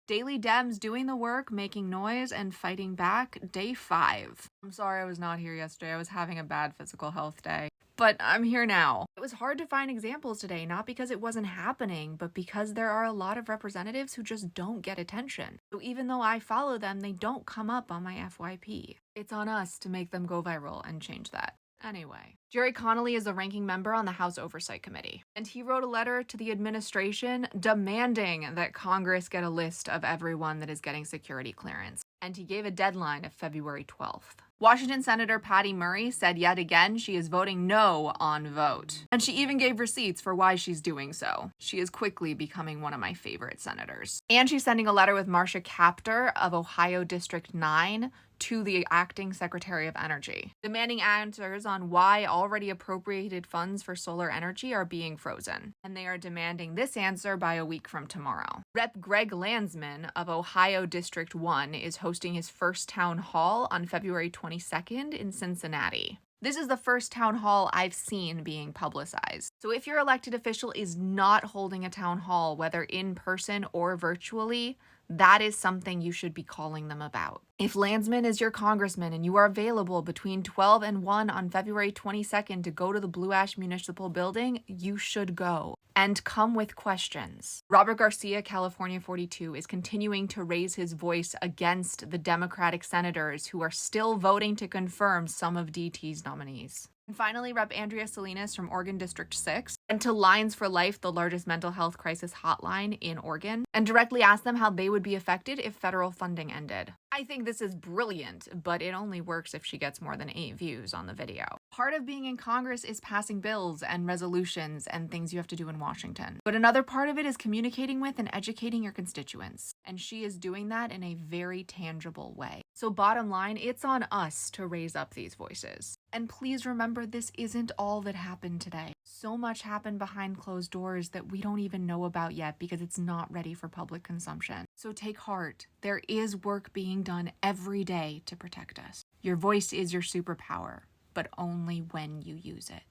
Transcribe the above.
Daily Dems doing the work, making noise, and fighting back, day 5. I'm sorry I was not here yesterday. I was having a bad physical health day. But I'm here now. It was hard to find examples today, not because it wasn't happening, but because there are a lot of representatives who just don't get attention. So even though I follow them, they don't come up on my FYP. It's on us to make them go viral and change that. Anyway, Jerry Connolly is a ranking member on the House Oversight Committee, and he wrote a letter to the administration demanding that Congress get a list of everyone that is getting security clearance, and he gave a deadline of February 12th. Washington Senator Patty Murray said yet again she is voting no on vote, and she even gave receipts for why she's doing so. She is quickly becoming one of my favorite senators. And she's sending a letter with Marcia Kaptur of Ohio District 9 to the acting Secretary of Energy, demanding answers on why already appropriated funds for solar energy are being frozen. And they are demanding this answer by a week from tomorrow. Rep. Greg Landsman of Ohio District 1 is hosting his first town hall on February 22nd in Cincinnati. This is the first town hall I've seen being publicized. So if your elected official is not holding a town hall, whether in person or virtually, that is something you should be calling them about. If Landsman is your congressman and you are available between 12 and 1 on February 22nd to go to the Blue Ash Municipal Building, you should go. And come with questions. Robert Garcia, California 42, is continuing to raise his voice against the Democratic senators who are still voting to confirm some of DT's nominees. And finally, Rep. Andrea Salinas from Oregon District 6 went to Lines for Life, the largest mental health crisis hotline in Oregon, and directly asked them how they would be affected if federal funding ended. I think this is brilliant, but it only works if she gets more than 8 views on the video. Part of being in Congress is passing bills and resolutions and things you have to do in Washington. But another part of it is communicating with and educating your constituents. And she is doing that in a very tangible way. So bottom line, it's on us to raise up these voices. And please remember, this isn't all that happened today. So much happened behind closed doors that we don't even know about yet because it's not ready for public consumption. So take heart. There is work being done every day to protect us. Your voice is your superpower, but only when you use it.